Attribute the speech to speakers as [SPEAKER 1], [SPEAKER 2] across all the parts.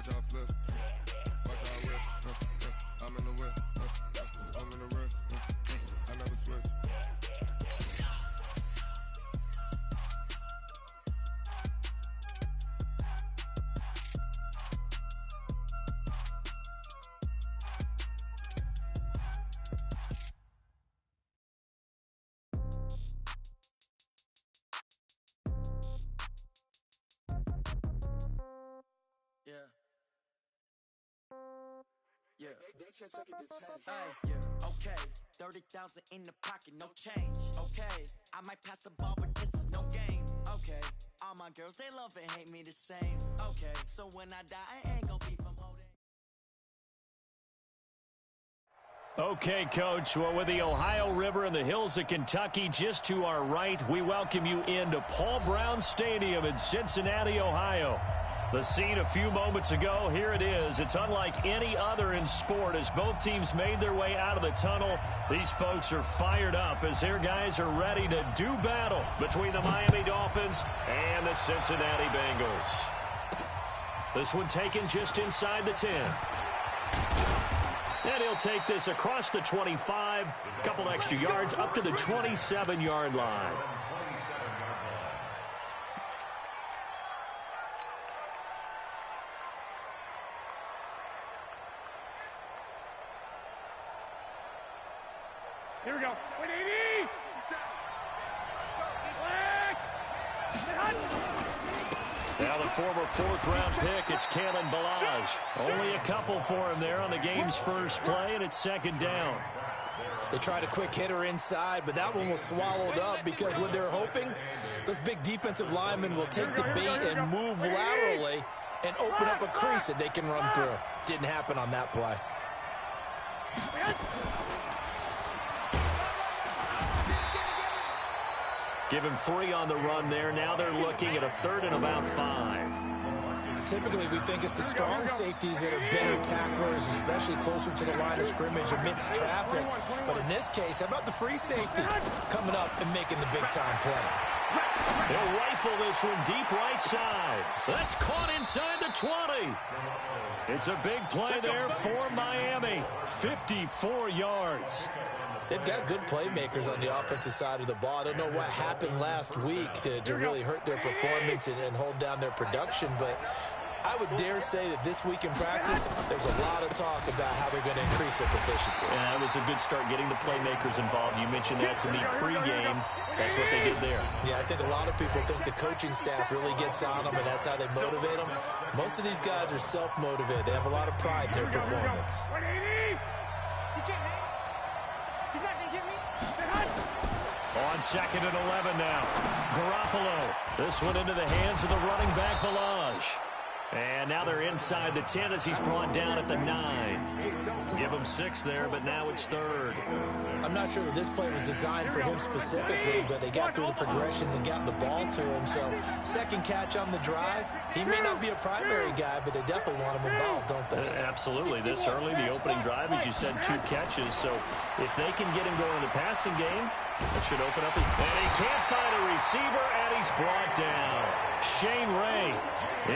[SPEAKER 1] Watch out flip. Watch out whip. I'm in the whip. I'm in the wrist. I never switch.
[SPEAKER 2] Okay, 30,000 in the pocket, no change. Okay, I might pass the ball, but this is no game. Okay, all my girls, they love and hate me the same. Okay, so when I die, I ain't gonna be from holding.
[SPEAKER 3] Okay, Coach, well, with the Ohio River and the hills of Kentucky just to our right, we welcome you into Paul Brown Stadium in Cincinnati, Ohio. The scene a few moments ago, here it is. It's unlike any other in sport as both teams made their way out of the tunnel. These folks are fired up as their guys are ready to do battle between the Miami Dolphins and the Cincinnati Bengals. This one taken just inside the 10. And he'll take this across the 25, a couple extra yards up to the 27-yard line.
[SPEAKER 4] Here we go. 180.
[SPEAKER 3] Now the former fourth-round pick, it's Kalen Ballage. Only a couple for him there on the game's first play, and it's second down.
[SPEAKER 5] They tried a quick hitter inside, but that one was swallowed up because what they're hoping, those big defensive linemen will take the bait and move laterally and open up a crease that they can run through. Didn't happen on that play.
[SPEAKER 3] Give him 3 on the run there. Now they're looking at a third and about 5.
[SPEAKER 5] Typically, we think it's the strong safeties that are better tacklers, especially closer to the line of scrimmage amidst traffic. But in this case, how about the free safety coming up and making the big-time play?
[SPEAKER 3] They'll rifle this one deep right side. That's caught inside the 20. It's a big play there for Miami. 54 yards.
[SPEAKER 5] They've got good playmakers on the offensive side of the ball. I don't know what happened last week to really hurt their performance and hold down their production, but I would dare say that this week in practice, there's a lot of talk about how they're going to increase their proficiency.
[SPEAKER 3] And that was a good start getting the playmakers involved. You mentioned that to me pregame. That's what they did there.
[SPEAKER 5] Yeah, I think a lot of people think the coaching staff really gets on them, and that's how they motivate them. Most of these guys are self-motivated. They have a lot of pride in their performance.
[SPEAKER 3] On second and 11 now. Garoppolo. This one into the hands of the running back, Ballage. And now they're inside the 10 as he's brought down at the 9. Give him 6 there, but now it's third.
[SPEAKER 5] I'm not sure that this play was designed for him specifically, but they got through the progressions and got the ball to him. So second catch on the drive. He may not be a primary guy, but they definitely want him involved, don't they?
[SPEAKER 3] Absolutely. This early, the opening drive, as you said, 2 catches. So if they can get him going in the passing game, that should open up his... And he can't find a receiver, and he's brought down. Shane Ray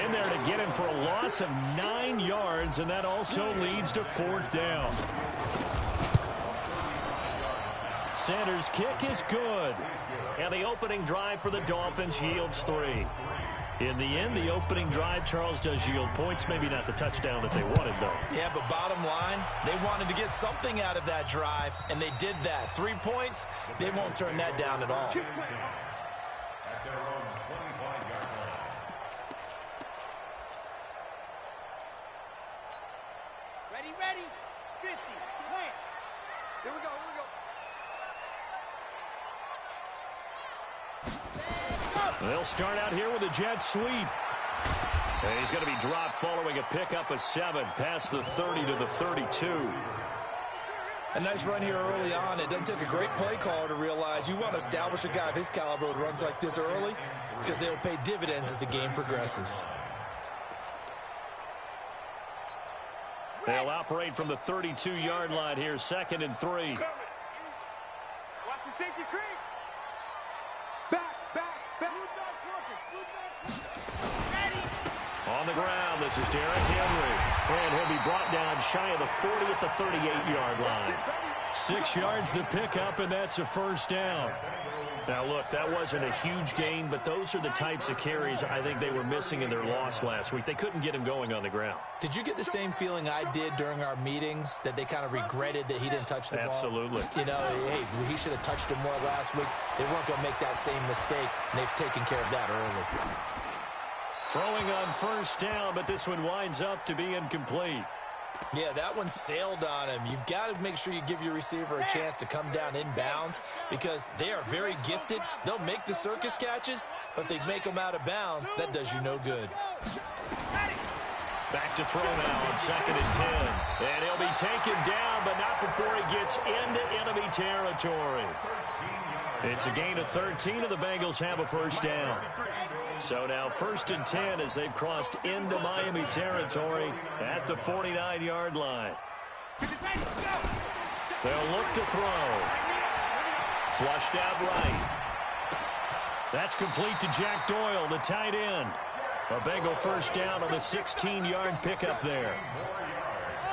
[SPEAKER 3] in there to get him for a loss of 9 yards, and that also leads to 4th down. Sanders' kick is good. And the opening drive for the Dolphins yields 3. In the end, the opening drive, Charles, does yield points. Maybe not the touchdown that they wanted, though.
[SPEAKER 5] Yeah, but bottom line, they wanted to get something out of that drive, and they did that. 3 points, they won't turn that down at all.
[SPEAKER 6] Ready, 50, plant. Here we go.
[SPEAKER 3] They'll start out here with a jet sweep. And he's going to be dropped following a pickup of 7 past the 30 to the 32.
[SPEAKER 5] A nice run here early on. It doesn't take a great play caller to realize you want to establish a guy of his caliber with runs like this early because they'll pay dividends as the game progresses.
[SPEAKER 3] They'll operate from the 32-yard line here, 2nd and 3.
[SPEAKER 4] Watch the safety creep. Back.
[SPEAKER 6] Blue dog focus. Ready.
[SPEAKER 3] On on the ground. This is Derrick Henry. And he'll be brought down shy of the 40 at the 38-yard line. 6 yards the pickup, and that's a first down. Now, look, that wasn't a huge gain, but those are the types of carries I think they were missing in their loss last week. They couldn't get him going on the ground.
[SPEAKER 5] Did you get the same feeling I did during our meetings, that they kind of regretted that he didn't touch the ball?
[SPEAKER 3] Absolutely.
[SPEAKER 5] You know, hey, he should have touched it more last week. They weren't going to make that same mistake, and they've taken care of that early.
[SPEAKER 3] Throwing on first down, but this one winds up to be incomplete.
[SPEAKER 5] Yeah, that one sailed on him. You've got to make sure you give your receiver a chance to come down inbounds because they are very gifted. They'll make the circus catches, but they make them out of bounds. That does you no good.
[SPEAKER 3] Back to throw now on 2nd and 10. And he'll be taken down, but not before he gets into enemy territory. It's a gain of 13, and the Bengals have a first down. So now 1st and 10 as they've crossed into Miami territory at the 49-yard line. They'll look to throw. Flushed out right. That's complete to Jack Doyle, the tight end. A Bengal first down on the 16-yard pickup there.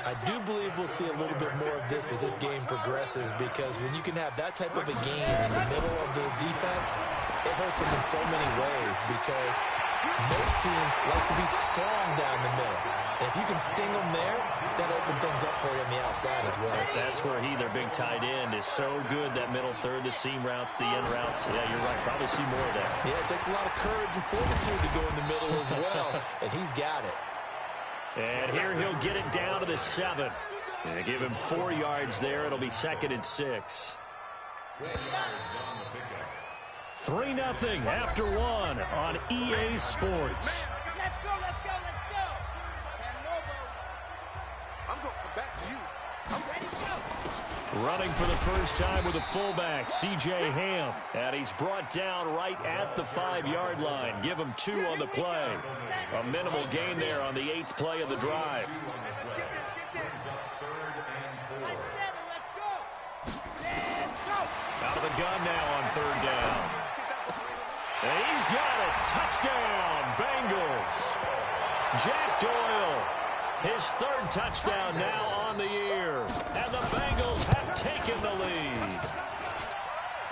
[SPEAKER 5] I do believe we'll see a little bit more of this as this game progresses because when you can have that type of a game in the middle of the defense, it hurts them in so many ways because most teams like to be strong down the middle. And if you can sting them there, that opens things up for you on the outside as well.
[SPEAKER 3] That's where their big tight end, is so good, that middle third, the seam routes, the in routes. Yeah, you're right. Probably see more of that.
[SPEAKER 5] Yeah, it takes a lot of courage and fortitude to go in the middle as well, and he's got it.
[SPEAKER 3] And here he'll get it down to the 7. And they give him 4 yards there. It'll be 2nd and 6. 3-0 after 1 on EA Sports.
[SPEAKER 6] Let's go, let's go, let's go. I'm going to come back to you. I'm ready to go.
[SPEAKER 3] Running for the first time with a fullback, C.J. Ham. And he's brought down right at the 5-yard line. Give him 2 on the play. A minimal gain there on the 8th play of the drive.
[SPEAKER 6] Let's get this. I said it, let's go. Let's go.
[SPEAKER 3] Out of the gun now on 3rd down. And he's got it. Touchdown, Bengals. Jack Doyle, his 3rd touchdown now on the year. And the Bengals have taken the lead.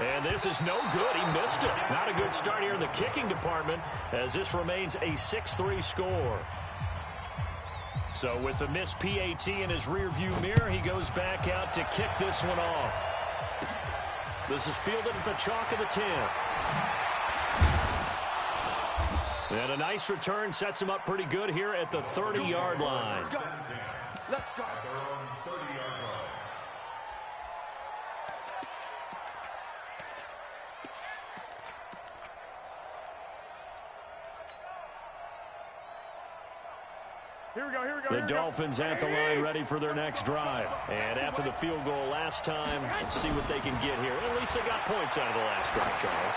[SPEAKER 3] And this is no good. He missed it. Not a good start here in the kicking department as this remains a 6-3 score. So with the missed PAT in his rearview mirror, he goes back out to kick this one off. This is fielded at the chalk of the 10. And a nice return sets him up pretty good here at the 30-yard line.
[SPEAKER 6] Let's go.
[SPEAKER 4] Here we go.
[SPEAKER 3] The Dolphins at the line ready for their next drive. And after the field goal last time, see what they can get here. At least they got points out of the last drive, Charles.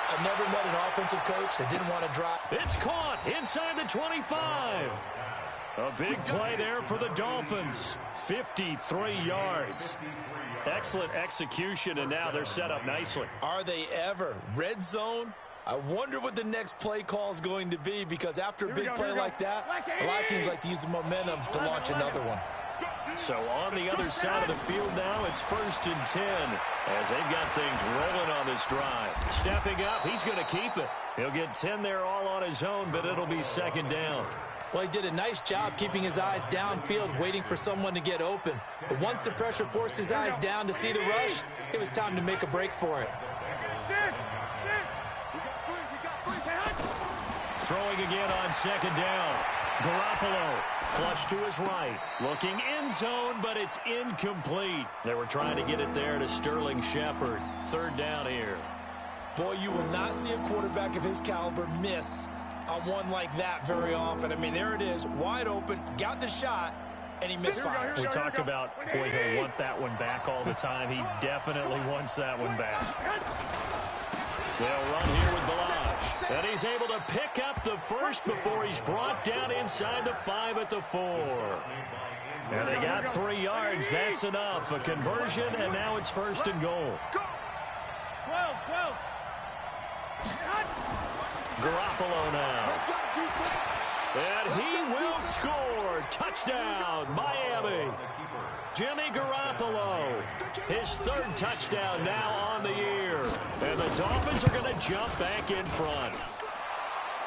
[SPEAKER 5] I've never met an offensive coach that didn't want to drop.
[SPEAKER 3] It's caught inside the 25. A big play there for the Dolphins. 53 yards. Excellent execution, and now they're set up nicely.
[SPEAKER 5] Are they ever? Red zone? I wonder what the next play call is going to be because after a big play like that, a lot of teams like to use the momentum to launch another one.
[SPEAKER 3] So on the other side of the field now, it's 1st and 10 as they've got things rolling on this drive. Stepping up, he's going to keep it. He'll get 10 there all on his own, but it'll be 2nd down.
[SPEAKER 5] Well, he did a nice job keeping his eyes downfield, waiting for someone to get open. But once the pressure forced his eyes down to see the rush, it was time to make a break for it.
[SPEAKER 3] Throwing again on 2nd down. Garoppolo, flush to his right. Looking end zone, but it's incomplete. They were trying to get it there to Sterling Shepard. 3rd down here.
[SPEAKER 5] Boy, you will not see a quarterback of his caliber miss on one like that very often. I mean, there it is, wide open, got the shot, and he misfired.
[SPEAKER 3] We talk about, boy, he'll want that one back all the time. He definitely wants that one back. They'll run here with Balaj. And he's able to pick up the first before he's brought down inside the 5 at the 4. And they got 3 yards. That's enough. A conversion, and now it's 1st and goal.
[SPEAKER 6] 12.
[SPEAKER 3] Garoppolo now. And he will score. Touchdown, Miami. Jimmy Garoppolo, his third touchdown now on the year. And the Dolphins are going to jump back in front.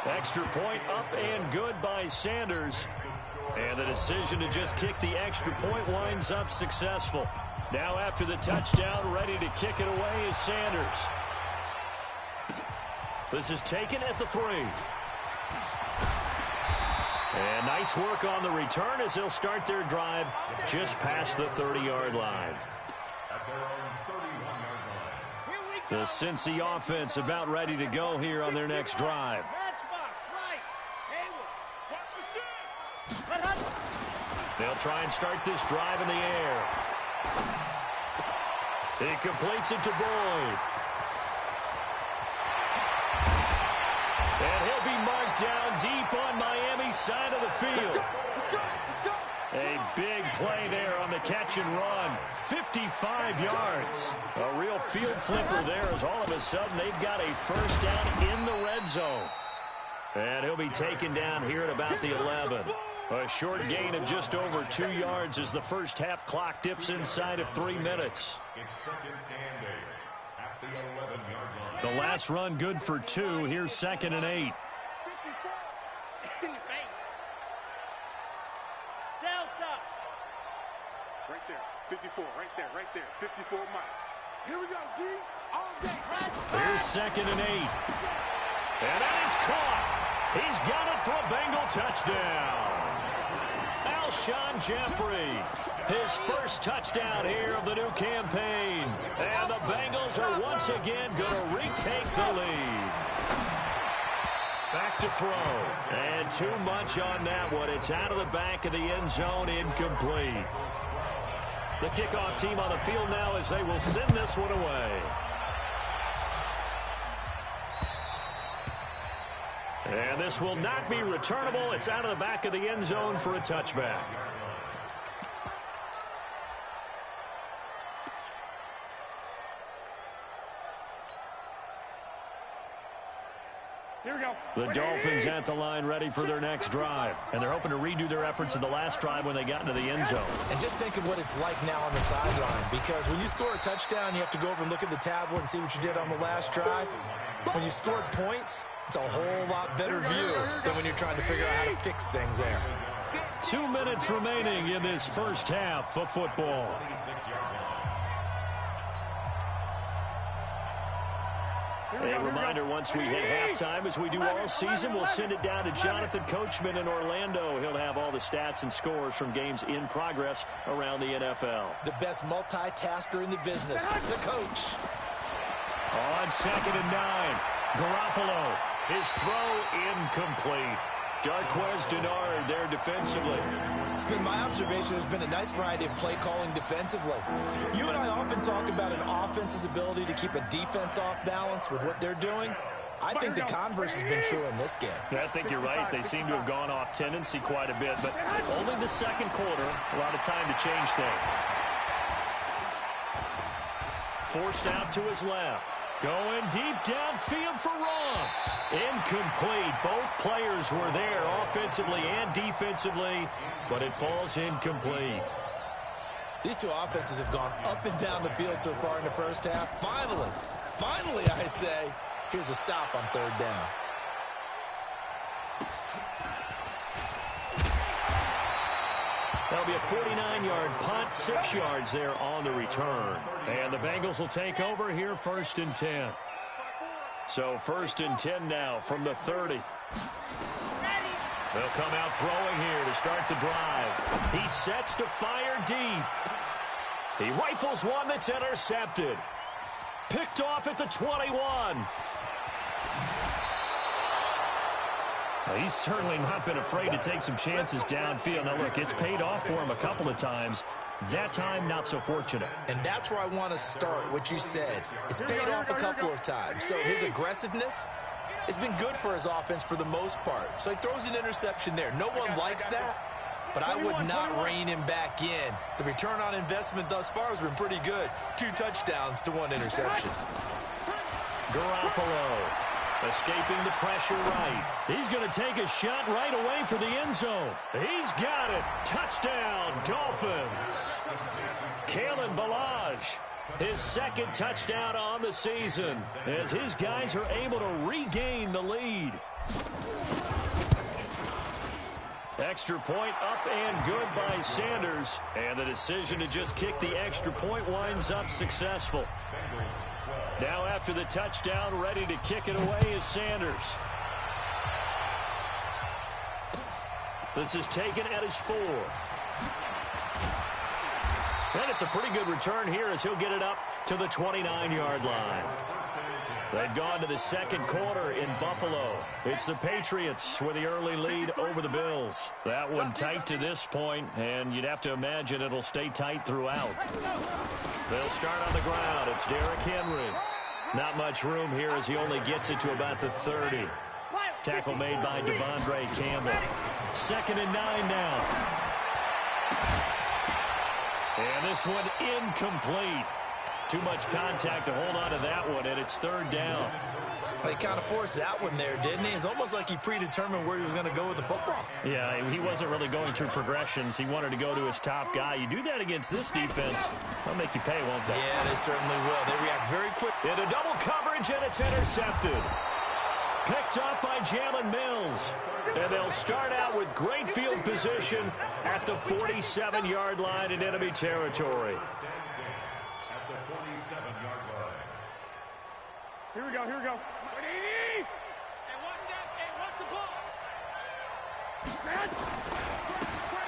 [SPEAKER 3] Extra point up and good by Sanders. And the decision to just kick the extra point winds up successful. Now after the touchdown, ready to kick it away is Sanders. This is taken at the 3. And nice work on the return as they'll start their drive just past the 30-yard line. The Cincy offense about ready to go here on their next drive. They'll try and start this drive in the air. He completes it to Boyd. And he'll be marked down deep on Miami's side of the field. A big play there on the catch and run. 55 yards. A real field flipper there as all of a sudden they've got a first down in the red zone. And he'll be taken down here at about the 11. A short gain of just over 2 yards as the first half clock dips inside of 3 minutes. The last run good for 2. Here's 2nd and 8.
[SPEAKER 6] Delta.
[SPEAKER 4] Right there. 54. Right there. 54 Mike. Here we go, D. All day.
[SPEAKER 3] Here's 2nd and 8. And that is caught. He's got it for a Bengal touchdown. Alshon Jeffrey, his first touchdown here of the new campaign. And the Bengals are once again going to retake the lead. Back to throw. And too much on that one. It's out of the back of the end zone, incomplete. The kickoff team on the field now as they will send this one away. And this will not be returnable. It's out of the back of the end zone for a touchback.
[SPEAKER 4] Here we go.
[SPEAKER 3] The Dolphins at the line ready for their next drive. And they're hoping to redo their efforts in the last drive when they got into the end zone.
[SPEAKER 5] And just think of what it's like now on the sideline, because when you score a touchdown, you have to go over and look at the tablet and see what you did on the last drive. When you scored points, it's a whole lot better view than when you're trying to figure out how to fix things there.
[SPEAKER 3] 2 minutes remaining in this first half of football. A reminder, once we hit halftime, as we do all season, we'll send it down to Jonathan Coachman in Orlando. He'll have all the stats and scores from games in progress around the NFL.
[SPEAKER 5] The best multitasker in the business, the coach.
[SPEAKER 3] On 2nd and 9, Garoppolo. His throw incomplete. Darquez Denard there defensively.
[SPEAKER 5] It's been my observation there's been a nice variety of play calling defensively. You and I often talk about an offense's ability to keep a defense off balance with what they're doing. I think the converse has been true in this game.
[SPEAKER 3] I think you're right. They seem to have gone off tendency quite a bit, but only the second quarter. A lot of time to change things. Forced out to his left. Going deep downfield for Ross. Incomplete. Both players were there offensively and defensively, but it falls incomplete.
[SPEAKER 5] These two offenses have gone up and down the field so far in the first half. Finally, I say, here's a stop on 3rd down.
[SPEAKER 3] That'll be a 49-yard punt, 6 yards there on the return. And the Bengals will take over here 1st and 10. So 1st and 10 now from the 30. They'll come out throwing here to start the drive. He sets to fire deep. He rifles one that's intercepted. Picked off at the 21. He's certainly not been afraid to take some chances downfield. Now, look, it's paid off for him a couple of times. That time, not so fortunate.
[SPEAKER 5] And that's where I want to start, what you said. It's paid off a couple of times. So his aggressiveness has been good for his offense for the most part. So he throws an interception there. No one likes that, but I would not rein him back in. The return on investment thus far has been pretty good. 2 touchdowns to 1 interception.
[SPEAKER 3] Garoppolo. Escaping the pressure right. He's going to take a shot right away for the end zone. He's got it. Touchdown, Dolphins. Kalen Ballage, his second touchdown on the season, as his guys are able to regain the lead. Extra point up and good by Sanders. And the decision to just kick the extra point winds up successful. Now after the touchdown, ready to kick it away is Sanders. This is taken at his 4. And it's a pretty good return here as he'll get it up to the 29-yard line. They've gone to the second quarter in Buffalo. It's the Patriots with the early lead over the Bills. That one tight to this point, and you'd have to imagine it'll stay tight throughout. They'll start on the ground. It's Derrick Henry. Not much room here as he only gets it to about the 30. Tackle made by Devondre Campbell. 2nd and 9 now. And this one incomplete. Too much contact to hold on to that one, and it's 3rd down.
[SPEAKER 5] He kind of forced that one there, didn't he? It's almost like he predetermined where he was going to go with the football.
[SPEAKER 3] Yeah, he wasn't really going through progressions. He wanted to go to his top guy. You do that against this defense, they'll make you pay, won't they?
[SPEAKER 5] Yeah, they certainly will. They react very quick.
[SPEAKER 3] Into double coverage, and it's intercepted. Picked up by Jalen Mills. And they'll start out with great field position at the 47-yard line in enemy territory.
[SPEAKER 6] Here we go, here we go. Hey, watch that. Hey, watch the ball.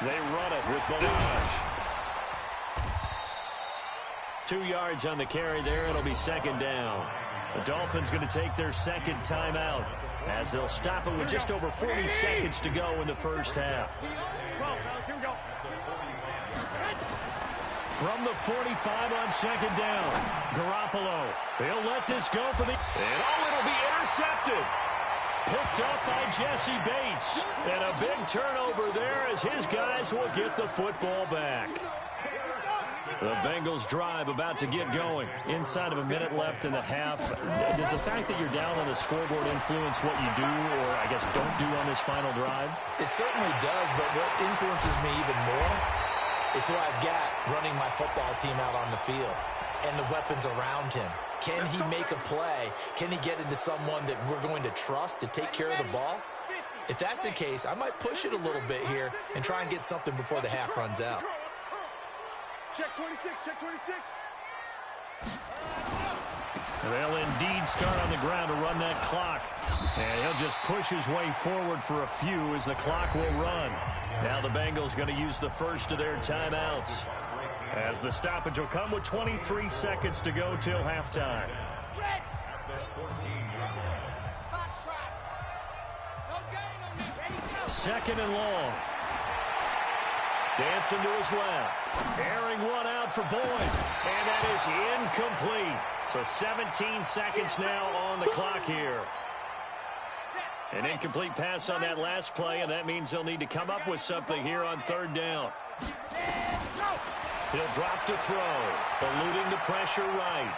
[SPEAKER 3] They run it with Ballage. 2 yards on the carry there. It'll be 2nd down. The Dolphins going to take their second timeout as they'll stop it with just over 40 seconds to go in the first half.
[SPEAKER 6] Here we go.
[SPEAKER 3] From the 45 on 2nd down, Garoppolo. He'll let this go for the... And it'll be intercepted. Picked up by Jesse Bates. And a big turnover there as his guys will get the football back. The Bengals drive about to get going. Inside of a minute left in the half. Does the fact that you're down on the scoreboard influence what you do or, I guess, don't do on this final drive?
[SPEAKER 5] It certainly does, but what influences me even more is who I've got running my football team out on the field and the weapons around him. Can he make a play? Can he get into someone that we're going to trust to take care of the ball? If that's the case, I might push it a little bit here and try and get something before the half runs out.
[SPEAKER 6] Check 26, check 26.
[SPEAKER 3] They'll indeed start on the ground to run that clock. And he'll just push his way forward for a few as the clock will run. Now the Bengals going to use the first of their timeouts, as the stoppage will come with 23 seconds to go till halftime. 2nd and long. Dancing to his left. Airing one out for Boyd. And that is incomplete. So 17 seconds now on the clock here. An incomplete pass on that last play, and that means they'll need to come up with something here on 3rd down. He'll drop to throw, eluding the pressure right.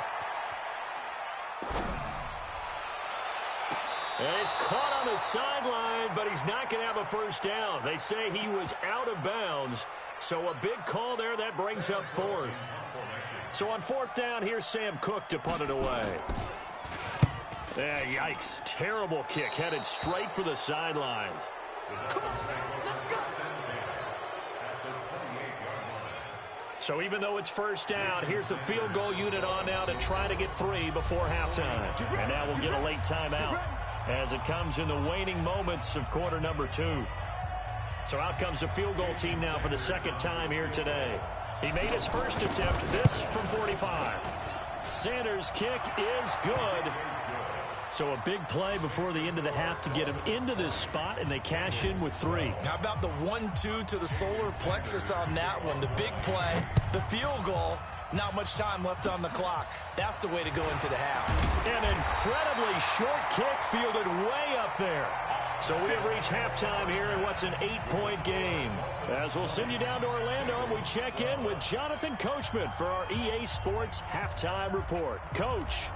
[SPEAKER 3] And he's caught on the sideline, but he's not going to have a first down. They say he was out of bounds, so a big call there. That brings up 4th. So on 4th down, here's Sam Cook to punt it away. Yikes. Terrible kick headed straight for the sidelines. So even though it's first down, here's the field goal unit on now to try to get 3 before halftime. And now we'll get a late timeout as it comes in the waning moments of quarter number 2. So out comes the field goal team now for the second time here today. He made his first attempt, this from 45. Sanders' kick is good. So a big play before the end of the half to get him into this spot, and they cash in with 3.
[SPEAKER 5] How about the 1-2 to the solar plexus on that one? The big play, the field goal, not much time left on the clock. That's the way to go into the half.
[SPEAKER 3] An incredibly short kick fielded way up there. So we have reached halftime here in what's an 8-point game. As we'll send you down to Orlando, and we check in with Jonathan Coachman for our EA Sports Halftime Report. Coach.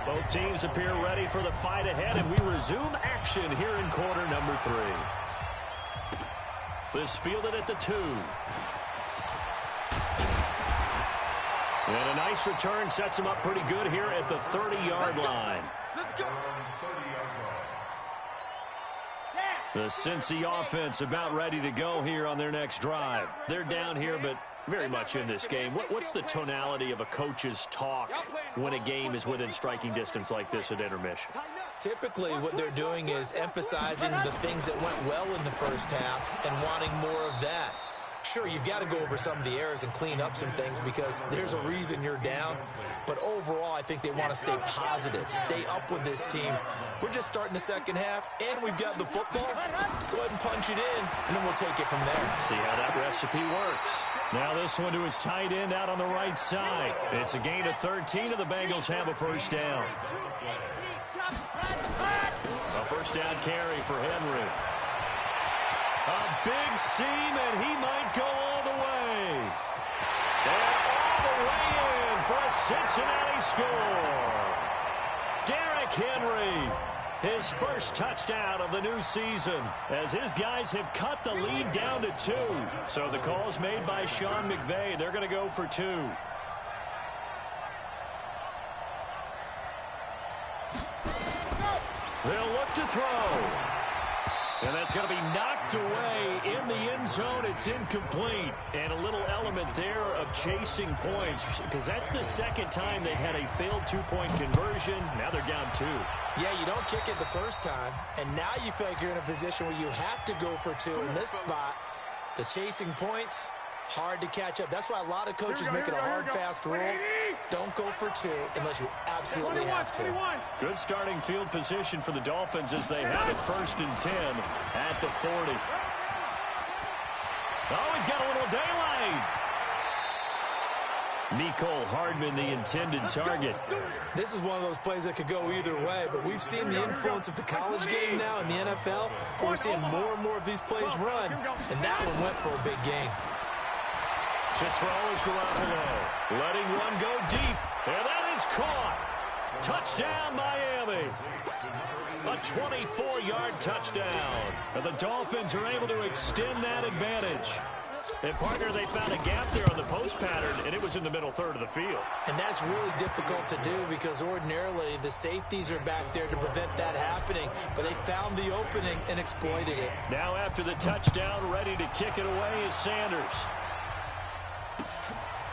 [SPEAKER 3] Both teams appear ready for the fight ahead, and we resume action here in quarter number 3. This fielded at the 2. And a nice return sets him up pretty good here at the 30-yard line. The Cincy offense about ready to go here on their next drive. They're down here, but very much in this game. What's the tonality of a coach's talk when a game is within striking distance like this at intermission?
[SPEAKER 5] Typically, what they're doing is emphasizing the things that went well in the first half and wanting more of that. Sure, you've got to go over some of the errors and clean up some things because there's a reason you're down. But overall, I think they want to stay positive, stay up with this team. We're just starting the second half, and we've got the football. Let's go ahead and punch it in, and then we'll take it from there.
[SPEAKER 3] See how that recipe works. Now this one to his tight end out on the right side. It's a gain of 13, and the Bengals have a first down. A first down carry for Henry. A big seam, and he might go all the way. And all the way in for a Cincinnati score. Derrick Henry, his first touchdown of the new season, as his guys have cut the lead down to 2. So the call's made by Sean McVay. They're going to go for 2. They'll look to throw. And that's going to be knocked away in the end zone. It's incomplete. And a little element there of chasing points, because that's the second time they've had a failed 2-point conversion. Now they're down 2.
[SPEAKER 5] Yeah, you don't kick it the first time, and now you feel like you're in a position where you have to go for 2 in this spot. The chasing points, hard to catch up. That's why a lot of coaches make it a hard, fast rule. Don't go for 2 unless you absolutely have to.
[SPEAKER 3] Good starting field position for the Dolphins as they have it 1st and 10 at the 40. Oh, he's got a little daylight. Mecole Hardman, the intended target.
[SPEAKER 5] This is one of those plays that could go either way, but we've seen the influence of the college game now in the NFL, where we're seeing more and more of these plays run, and that one went for a big gain.
[SPEAKER 3] To throw is Garoppolo, letting one go deep, and that is caught. Touchdown, Miami. A 24-yard touchdown. And the Dolphins are able to extend that advantage. And, partner, they found a gap there on the post pattern, and it was in the middle third of the field.
[SPEAKER 5] And that's really difficult to do because ordinarily the safeties are back there to prevent that happening. But they found the opening and exploited it.
[SPEAKER 3] Now after the touchdown, ready to kick it away is Sanders.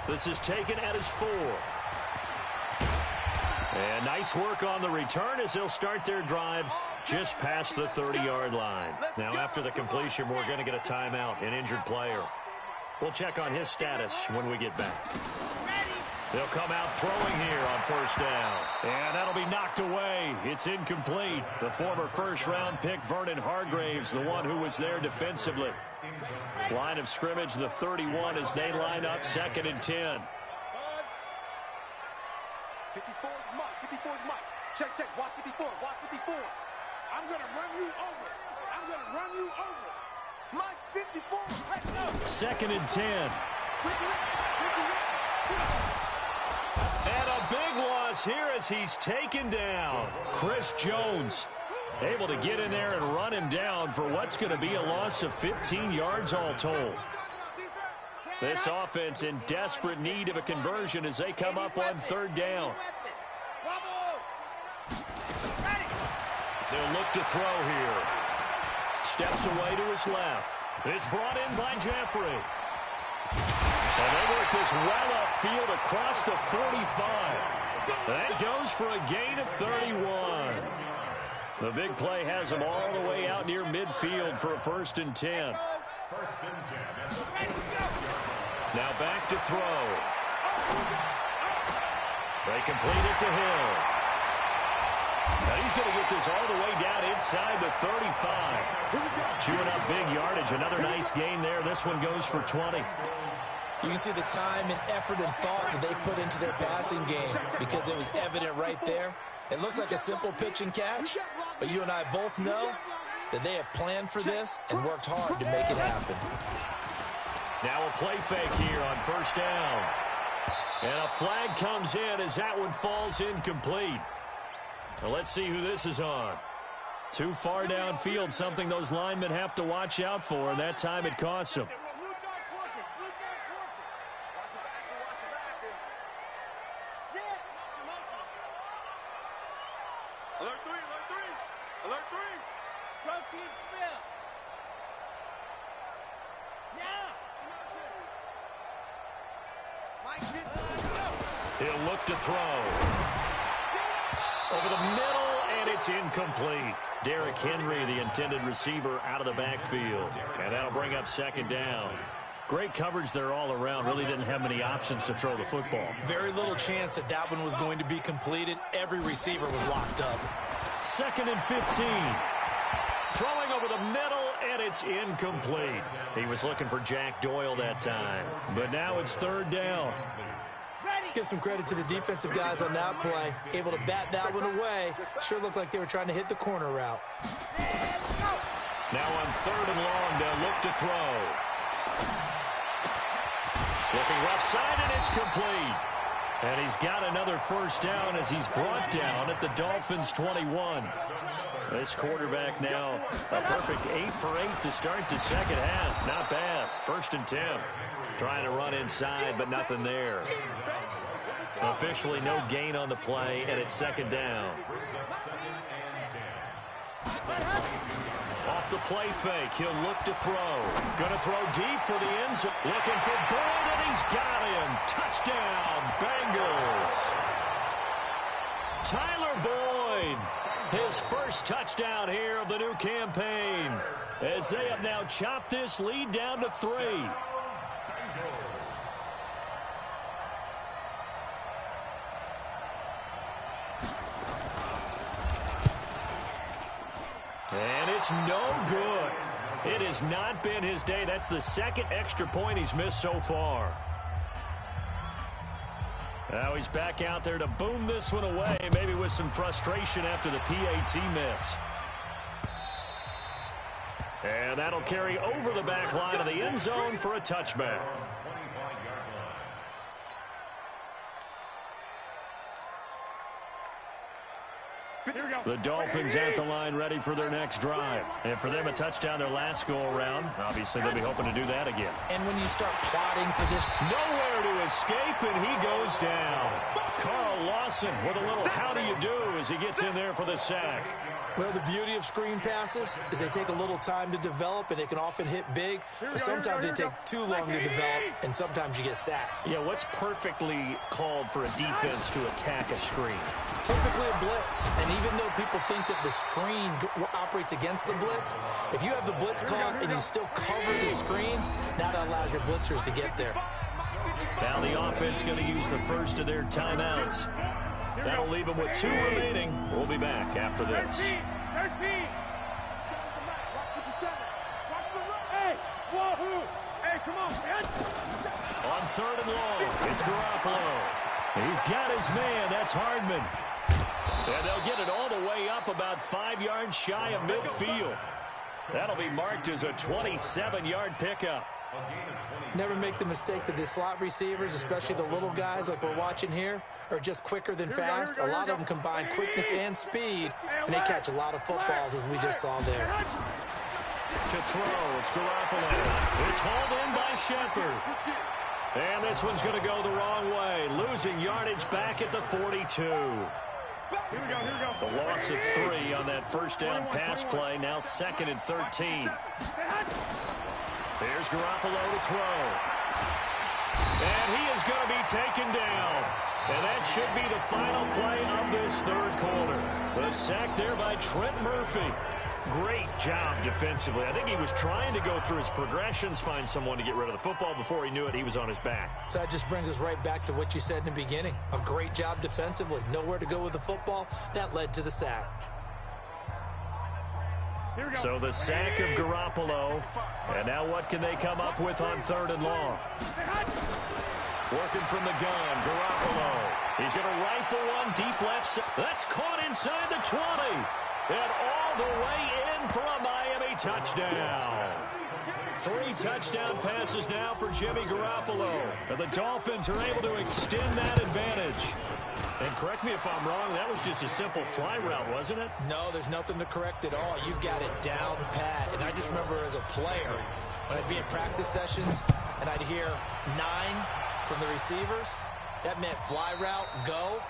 [SPEAKER 3] This is taken at his 4. And nice work on the return as they'll start their drive just past the 30-yard line. Now after the completion, we're going to get a timeout, an injured player. We'll check on his status when we get back. They'll come out throwing here on first down. And that'll be knocked away. It's incomplete. The former first-round pick, Vernon Hargreaves, the one who was there defensively. Line of scrimmage, the 31 as they line up 2nd and 10.
[SPEAKER 4] 54 is Mike. 54 is Mike. Check, check. Watch 54. Watch 54. I'm going to run you over. I'm going to run you over. Mike's 54. Let's go.
[SPEAKER 3] 2nd and 10. And a big loss here as he's taken down. Chris Jones able to get in there and run him down for what's going to be a loss of 15 yards all told. This offense in desperate need of a conversion as they come up on 3rd down. They'll look to throw here. Steps away to his left. It's brought in by Jeffrey. And they work this well upfield across the 45. That goes for a gain of 31. The big play has them all the way out near midfield for a 1st and 10. Now back to throw. They complete it to Hill. Now he's going to get this all the way down inside the 35. Chewing up big yardage. Another nice gain there. This one goes for 20.
[SPEAKER 5] You can see the time and effort and thought that they put into their passing game because it was evident right there. It looks like a simple pitch and catch, but you and I both know that they have planned for this and worked hard to make it happen.
[SPEAKER 3] Now a play fake here on 1st down. And a flag comes in as that one falls incomplete. Well, let's see who this is on. Too far downfield, something those linemen have to watch out for, and that time it costs them.
[SPEAKER 4] Alert 3, alert 3, alert 3.
[SPEAKER 6] Protein spill. Now. Mike hit.
[SPEAKER 3] He'll look to throw. Over the middle, and it's incomplete. Derrick Henry, the intended receiver, out of the backfield. And that'll bring up second down. Great coverage there all around. Really didn't have many options to throw the football.
[SPEAKER 5] Very little chance that that one was going to be completed. Every receiver was locked up.
[SPEAKER 3] 2nd and 15. Throwing over the middle, and it's incomplete. He was looking for Jack Doyle that time. But now it's 3rd down.
[SPEAKER 5] Let's give some credit to the defensive guys on that play. Able to bat that one away. Sure looked like they were trying to hit the corner route.
[SPEAKER 3] Now on 3rd and long, they'll look to throw. Looking left side, and it's complete. And he's got another first down as he's brought down at the Dolphins' 21. This quarterback now a perfect 8 for 8 to start the second half. Not bad. 1st and 10. Trying to run inside, but nothing there. Officially no gain on the play, and it's 2nd down. Off the play fake, he'll look to throw. Gonna throw deep for the end zone. Looking for Boyd, and he's got him. Touchdown, Bengals. Tyler Boyd, his first touchdown here of the new campaign, as they have now chopped this lead down to 3. And it's no good. It has not been his day. That's the 2nd extra point he's missed so far. Now he's back out there to boom this one away, maybe with some frustration after the PAT miss. And that'll carry over the back line of the end zone for a touchback. The Dolphins at the line ready for their next drive. And for them, a touchdown their last go-around. Obviously, they'll be hoping to do that again.
[SPEAKER 5] And when you start plotting for this,
[SPEAKER 3] nowhere to escape, and he goes down. Carl Lawson with a little how do you do as he gets in there for the sack.
[SPEAKER 5] Well, the beauty of screen passes is they take a little time to develop, and they can often hit big, but sometimes they take too long to develop, and sometimes you get sacked.
[SPEAKER 3] Yeah, what's perfectly called for a defense to attack a screen?
[SPEAKER 5] Typically a blitz, and even though people think that the screen operates against the blitz, if you have the blitz called and you still cover the screen, now that allows your blitzers to get there.
[SPEAKER 3] Now the offense going to use the first of their timeouts. That'll leave them with 2 remaining. We'll be back after this.
[SPEAKER 6] 13. Hey, wahoo! Hey, come on, man.
[SPEAKER 3] On 3rd and long, it's Garoppolo. He's got his man. That's Hardman. And they'll get it all the way up about 5 yards shy of midfield. That'll be marked as a 27-yard pickup.
[SPEAKER 5] Never make the mistake that the slot receivers, especially the little guys like we're watching here, are just quicker than fast. A lot of them combine quickness and speed, and they catch a lot of footballs, as we just saw there.
[SPEAKER 3] To throw, it's Garoppolo. It's hauled in by Shepard. And this one's going to go the wrong way, losing yardage back at the 42.
[SPEAKER 6] Here we go.
[SPEAKER 3] The loss of 3 on that first down pass play, now 2nd and 13. There's Garoppolo to throw. And he is going to be taken down. And that should be the final play of this 3rd quarter. The sack there by Trent Murphy. Great job defensively. I think he was trying to go through his progressions, find someone to get rid of the football. Before he knew it, he was on his back.
[SPEAKER 5] So that just brings us right back to what you said in the beginning. A great job defensively. Nowhere to go with the football. That led to the sack.
[SPEAKER 3] So the sack of Garoppolo. And now what can they come up with on 3rd and long? Working from the gun, Garoppolo. He's going to rifle one deep left side. That's caught inside the 20. And all the way in for a Miami touchdown. 3 touchdown passes now for Jimmy Garoppolo. And the Dolphins are able to extend that advantage. And correct me if I'm wrong, that was just a simple fly route, wasn't it?
[SPEAKER 5] No, there's nothing to correct at all. You got it down pat. And I just remember as a player, when I'd be in practice sessions and I'd hear 9 from the receivers, that meant fly route, go.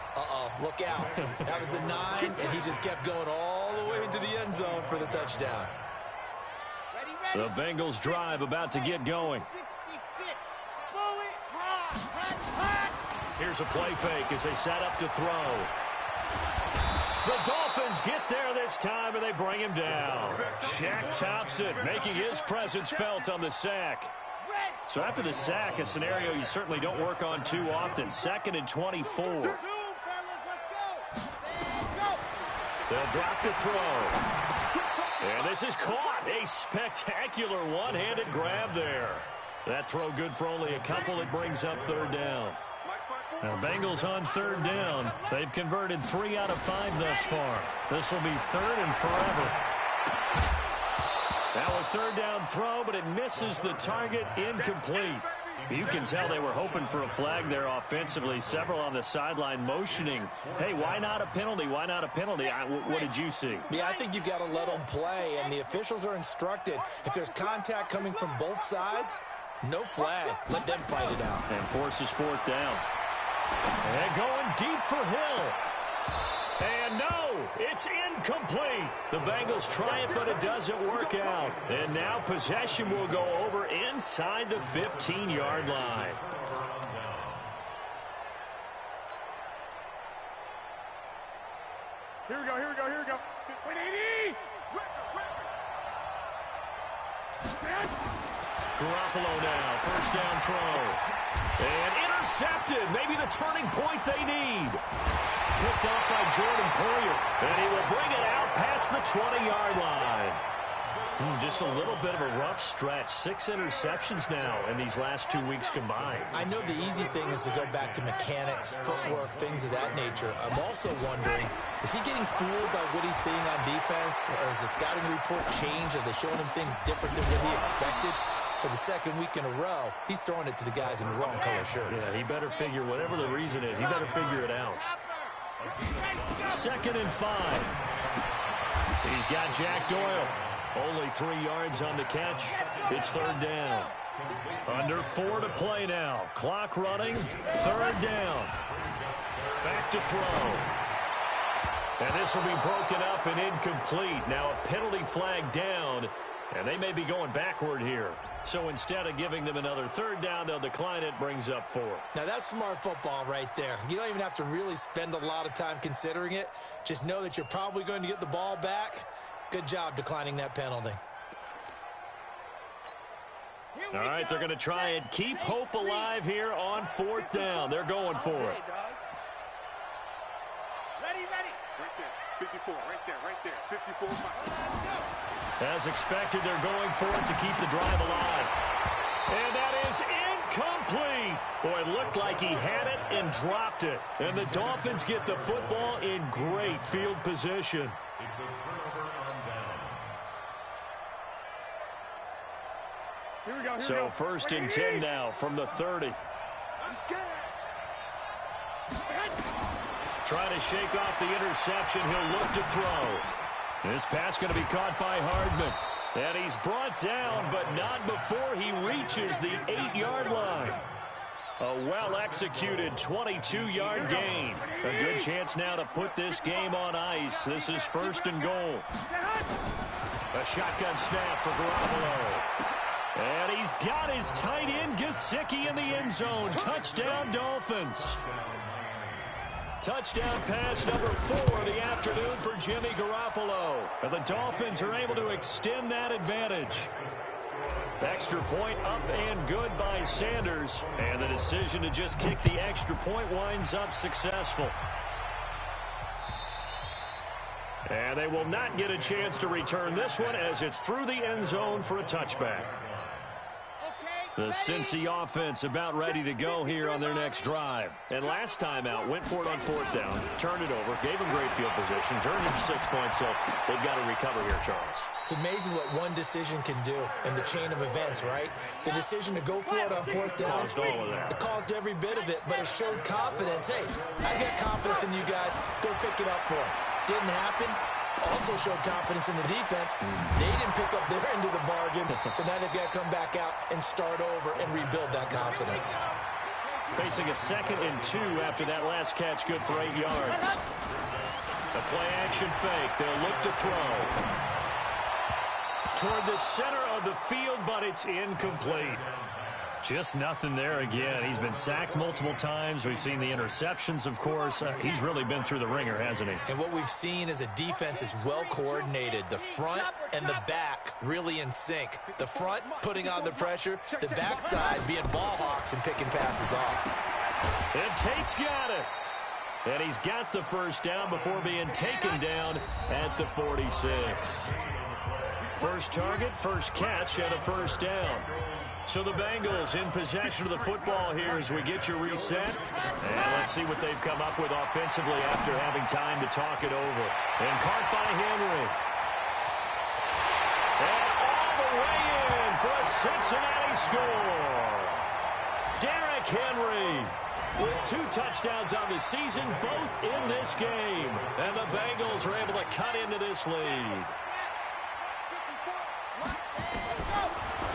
[SPEAKER 5] Look out. That was the 9, and he just kept going all the way into the end zone for the touchdown.
[SPEAKER 3] The Bengals drive about to get going.
[SPEAKER 6] 66. Bullet hot.
[SPEAKER 3] Here's a play fake as they set up to throw. The Dolphins get there this time, and they bring him down. Shaq Thompson making his presence felt on the sack. So after the sack, a scenario you certainly don't work on too often. 2nd and 24. They'll drop the throw. And this is caught. A spectacular one-handed grab there. That throw good for only a couple. It brings up 3rd down. Now, Bengals on 3rd down. They've converted 3 out of 5 thus far. This will be 3rd and forever. Now a 3rd down throw, but it misses the target, incomplete. You can tell they were hoping for a flag there offensively. Several on the sideline motioning, hey, why not a penalty? Why not a penalty? What did you see?
[SPEAKER 5] Yeah, I think you've got to let them play, and the officials are instructed. If there's contact coming from both sides, no flag. Let them fight it out.
[SPEAKER 3] And forces 4th down. And going deep for Hill. And no, it's incomplete. The Bengals try it, but it doesn't work out. And now possession will go over inside the 15-yard line.
[SPEAKER 4] Here we go. Wait, 80!
[SPEAKER 3] Garoppolo now, 1st down throw. And intercepted. Maybe the turning point they need. Picked off by Jordan Poyer. And he will bring it out past the 20-yard line. Just a little bit of a rough stretch. 6 interceptions now in these last 2 weeks combined.
[SPEAKER 5] I know the easy thing is to go back to mechanics, footwork, things of that nature. I'm also wondering, is he getting fooled by what he's seeing on defense? Has the scouting report changed? Are they showing him things different than what he expected? For the 2nd week in a row, he's throwing it to the guys in the wrong color shirts.
[SPEAKER 3] Yeah, he better figure, whatever the reason is, he better figure it out. 2nd and 5. He's got Jack Doyle. Only 3 yards on the catch. It's 3rd down. Under 4 to play now. Clock running. 3rd down. Back to throw. And this will be broken up and incomplete. Now a penalty flag down. And they may be going backward here. So instead of giving them another 3rd down, they'll decline it, brings up 4.
[SPEAKER 5] Now that's smart football right there. You don't even have to really spend a lot of time considering it. Just know that you're probably going to get the ball back. Good job declining that penalty.
[SPEAKER 3] All right, they're going to try and keep hope alive here on 4th down. They're going for it.
[SPEAKER 6] Ready.
[SPEAKER 4] Right there, 54, right there, 54.
[SPEAKER 3] As expected, they're going for it to keep the drive alive. And that is incomplete. Boy, it looked like he had it and dropped it. And the Dolphins get the football in great field position.
[SPEAKER 4] Here we go.
[SPEAKER 3] So 1st and 10 now from the 30. Trying to shake off the interception. He'll look to throw. This pass going to be caught by Hardman. And he's brought down, but not before he reaches the 8-yard line. A well-executed 22-yard gain. A good chance now to put this game on ice. This is 1st and goal. A shotgun snap for Garoppolo. And he's got his tight end, Gesicki, in the end zone. Touchdown, Dolphins. Touchdown pass number 4 of the afternoon for Jimmy Garoppolo. And the Dolphins are able to extend that advantage. Extra point up and good by Sanders. And the decision to just kick the extra point winds up successful. And they will not get a chance to return this one as it's through the end zone for a touchback. The Cincy offense about ready to go here on their next drive. And last time out, went for it on 4th down, turned it over, gave them great field position, turned it to 6 points, so they've got to recover here, Charles.
[SPEAKER 5] It's amazing what one decision can do in the chain of events, right? The decision to go for it on fourth down,
[SPEAKER 3] Caused all of that.
[SPEAKER 5] it caused every bit of it, but it showed confidence. Hey, I got confidence in you guys. Go pick it up for them. Didn't happen. Also showed confidence in the defense. They didn't pick up their end of the bargain, so now they've got to come back out and start over and rebuild that confidence.
[SPEAKER 3] Facing a 2nd and 2 after that last catch, good for 8 yards. A play-action fake. They'll look to throw. Toward the center of the field, but it's incomplete. Just nothing there again. He's been sacked multiple times. We've seen the interceptions, of course. He's really been through the ringer, hasn't he?
[SPEAKER 5] And what we've seen is a defense is well coordinated. The front and the back really in sync. The front putting on the pressure, the backside being ball hawks and picking passes off.
[SPEAKER 3] And Tate's got it. And he's got the first down before being taken down at the 46. First target, first catch, and a first down. So the Bengals in possession of the football here as we get you reset. And let's see what they've come up with offensively after having time to talk it over. And caught by Henry. And all the way in for a Cincinnati score. Derrick Henry with 2 touchdowns on the season, both in this game. And the Bengals are able to cut into this lead.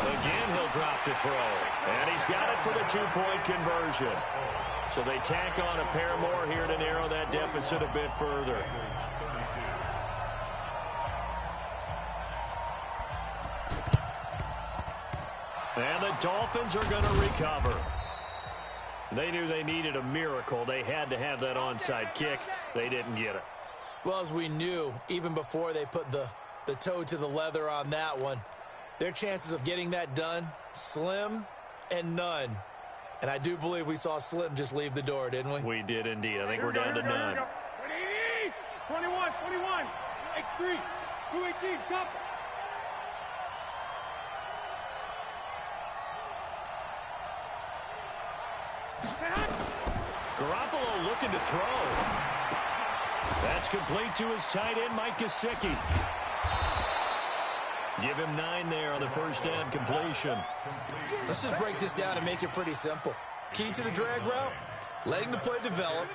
[SPEAKER 3] Again, he'll drop to throw. And he's got it for the 2-point conversion. So they tack on a pair more here to narrow that deficit a bit further. And the Dolphins are going to recover. They knew they needed a miracle. They had to have that onside kick. They didn't get it.
[SPEAKER 5] Well, as we knew, even before they put the toe to the leather on that one, their chances of getting that done, slim and none. And I do believe we saw Slim just leave the door, didn't we?
[SPEAKER 3] We did indeed. I think we're down to none.
[SPEAKER 6] 21, X3, 218, chop.
[SPEAKER 3] Garoppolo looking to throw. That's complete to his tight end, Mike Gesicki. Give him 9 there on the first down completion.
[SPEAKER 5] Let's just break this down and make it pretty simple. Key to the drag route, letting the play develop,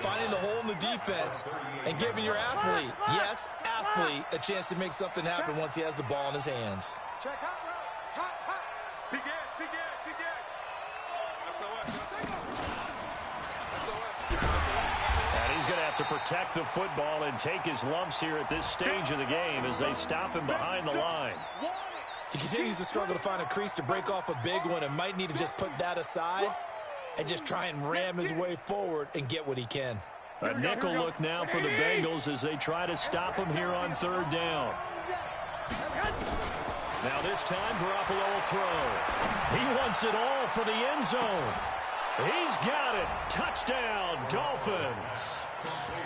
[SPEAKER 5] finding the hole in the defense, and giving your athlete, yes, athlete, a chance to make something happen once he has the ball in his hands.
[SPEAKER 4] Check hot route. Hot. Begin.
[SPEAKER 3] And he's going to have to protect the football and take his lumps here at this stage of the game as they stop him behind the line.
[SPEAKER 5] He continues to struggle to find a crease to break off a big one and might need to just put that aside and just try and ram his way forward and get what he can.
[SPEAKER 3] A nickel look now for the Bengals as they try to stop him here on 3rd down. Now this time, Garoppolo will throw. He wants it all for the end zone. He's got it. Touchdown, Dolphins.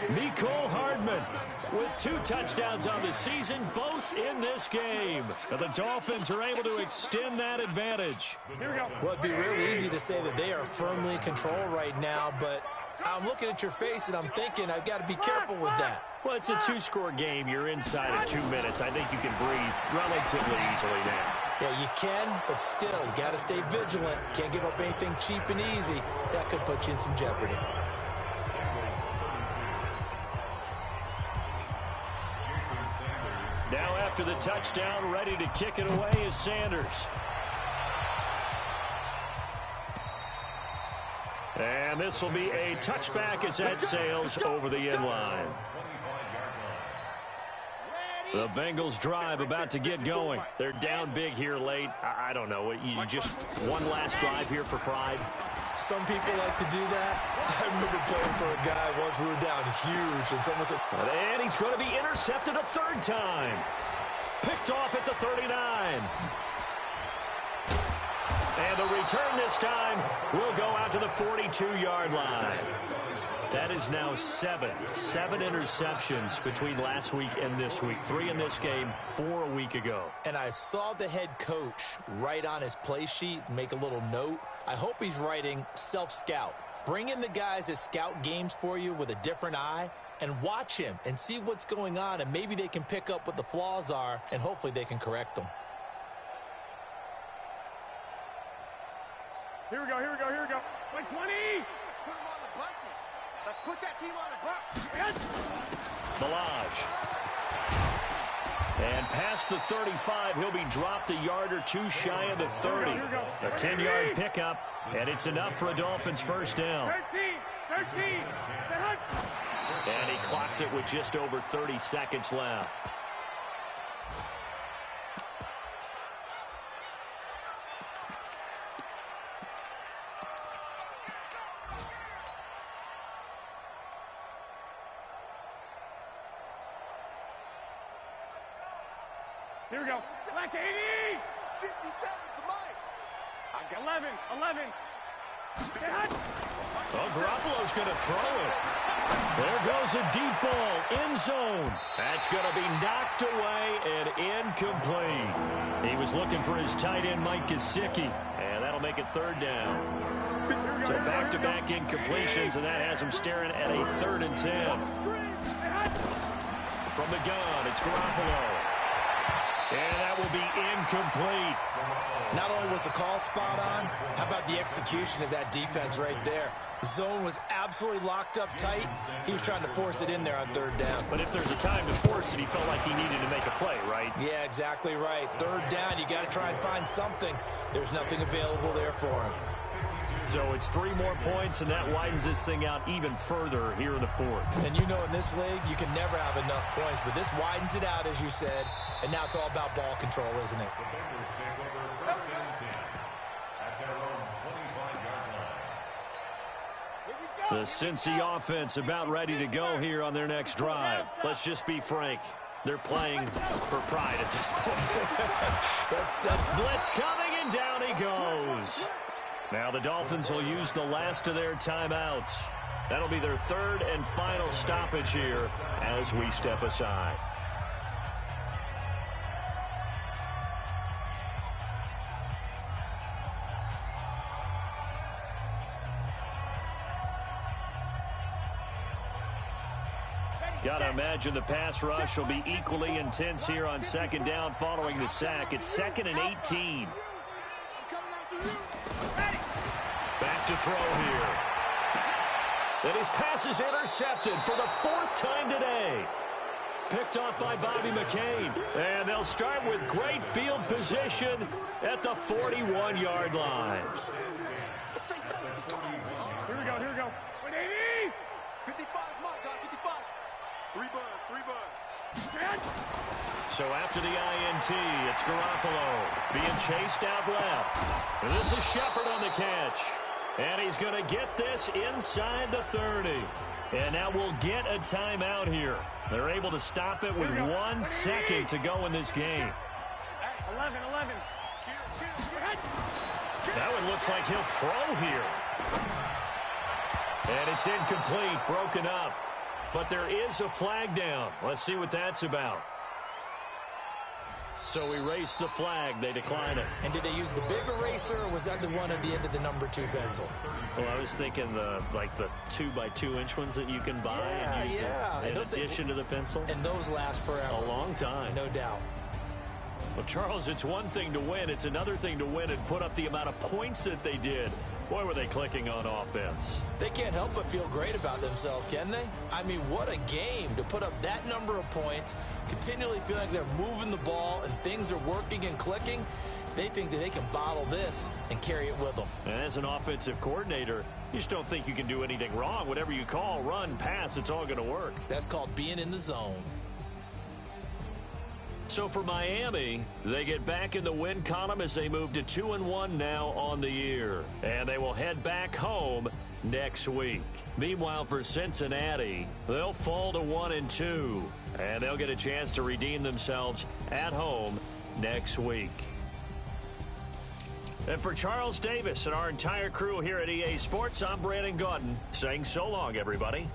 [SPEAKER 3] Mecole Hardman with 2 touchdowns on the season, both in this game. And the Dolphins are able to extend that advantage.
[SPEAKER 5] Well, it'd be real easy to say that they are firmly in control right now, but I'm looking at your face and I'm thinking I've got to be careful with that.
[SPEAKER 3] Well, it's a 2-score game. You're inside of 2 minutes. I think you can breathe relatively easily now.
[SPEAKER 5] Yeah, you can, but still, you got to stay vigilant. Can't give up anything cheap and easy. That could put you in some jeopardy.
[SPEAKER 3] Now after the touchdown, ready to kick it away is Sanders. And this will be a touchback as that sails over the end line. The Bengals drive about to get going. They're down big here late. I don't know. You just one last drive here for pride.
[SPEAKER 5] Some people like to do that. I remember playing for a guy once we were down huge, and someone said,
[SPEAKER 3] and he's going to be intercepted a 3rd time. Picked off at the 39. And the return this time will go out to the 42-yard line. That is now 7 interceptions between last week and this week. 3 in this game, 4 a week ago.
[SPEAKER 5] And I saw the head coach write on his play sheet, make a little note. I hope he's writing self-scout. Bring in the guys that scout games for you with a different eye and watch him and see what's going on, and maybe they can pick up what the flaws are, and hopefully they can correct them.
[SPEAKER 6] Here we go. 20! Put him on the buses. Let's put that team on the bus.
[SPEAKER 3] Milage. And past the 35, he'll be dropped a yard or two shy of the 30. A 10-yard pickup, and it's enough for a Dolphins first down.
[SPEAKER 6] 13.
[SPEAKER 3] And he clocks it with just over 30 seconds left.
[SPEAKER 6] Here we go. Black 80! 57 to Mike. 11.
[SPEAKER 3] Oh, Garoppolo's going to throw it. There goes a deep ball, end zone. That's going to be knocked away and incomplete. He was looking for his tight end, Mike Gesicki, and that'll make it third down. So back-to-back incompletions, and that has him staring at a 3rd and 10. From the gun, it's Garoppolo. And that will be incomplete.
[SPEAKER 5] Not only was the call spot on, how about the execution of that defense right there? The zone was absolutely locked up tight. He was trying to force it in there on 3rd down.
[SPEAKER 3] But if there's a time to force it, he felt like he needed to make a play, right?
[SPEAKER 5] Yeah, exactly right. 3rd down, you got to try and find something. There's nothing available there for him.
[SPEAKER 3] So it's 3 more points, and that widens this thing out even further here in the 4th.
[SPEAKER 5] And you know in this league, you can never have enough points, but this widens it out, as you said, and now it's all about ball control, isn't it?
[SPEAKER 3] The Cincy offense about ready to go here on their next drive. Let's just be frank. They're playing for pride at this point. Blitz coming, and down he goes. Now the Dolphins will use the last of their timeouts. That'll be their 3rd and final stoppage here as we step aside. Gotta imagine the pass rush will be equally intense here on 2nd down following the sack. It's 2nd and 18. Back to throw here. And his pass is intercepted for the 4th time today. Picked off by Bobby McCain. And they'll start with great field position at the 41-yard line.
[SPEAKER 6] Here we go. 180!
[SPEAKER 4] 55, Mike, 55. 3 buzz.
[SPEAKER 3] So after the INT, it's Garoppolo being chased out left. And this is Shepard on the catch. And he's going to get this inside the 30. And now we'll get a timeout here. They're able to stop it with 1 second to go in this game.
[SPEAKER 6] 11.
[SPEAKER 3] That one looks like he'll throw here. And it's incomplete, broken up. But there is a flag down. Let's see what that's about. So we race the flag. They decline it.
[SPEAKER 5] And did they use the big eraser, or was that the one at the end of the number 2 pencil?
[SPEAKER 3] Well, I was thinking the 2x2-inch ones that you can buy and use in addition to the pencil.
[SPEAKER 5] And those last forever.
[SPEAKER 3] A long time.
[SPEAKER 5] No doubt.
[SPEAKER 3] Well, Charles, it's one thing to win. It's another thing to win and put up the amount of points that they did. Boy, were they clicking on offense.
[SPEAKER 5] They can't help but feel great about themselves, can they? I mean, what a game to put up that number of points, continually feeling like they're moving the ball and things are working and clicking. They think that they can bottle this and carry it with them.
[SPEAKER 3] And as an offensive coordinator, you just don't think you can do anything wrong. Whatever you call, run, pass, it's all going to work.
[SPEAKER 5] That's called being in the zone.
[SPEAKER 3] So for Miami, they get back in the win column as they move to 2-1 now on the year. And they will head back home next week. Meanwhile, for Cincinnati, they'll fall to 1-2. And they'll get a chance to redeem themselves at home next week. And for Charles Davis and our entire crew here at EA Sports, I'm Brandon Gaudin saying so long, everybody.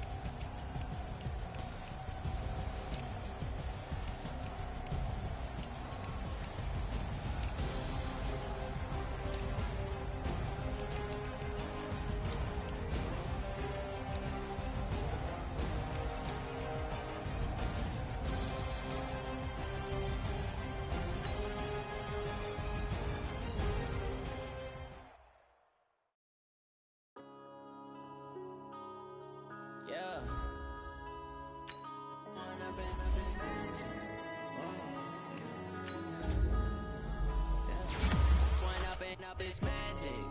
[SPEAKER 7] about this magic.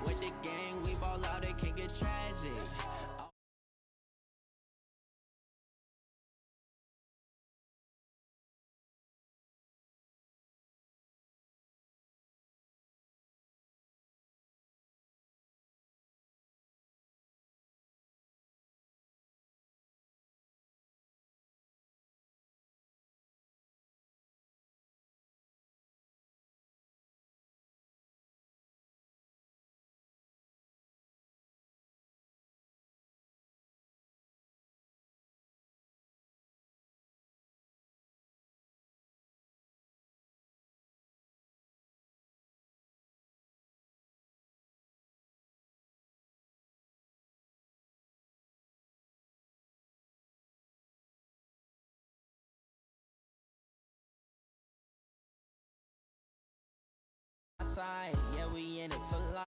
[SPEAKER 7] With the gang, we ball out, it can get tragic. Side, yeah, we in it for life.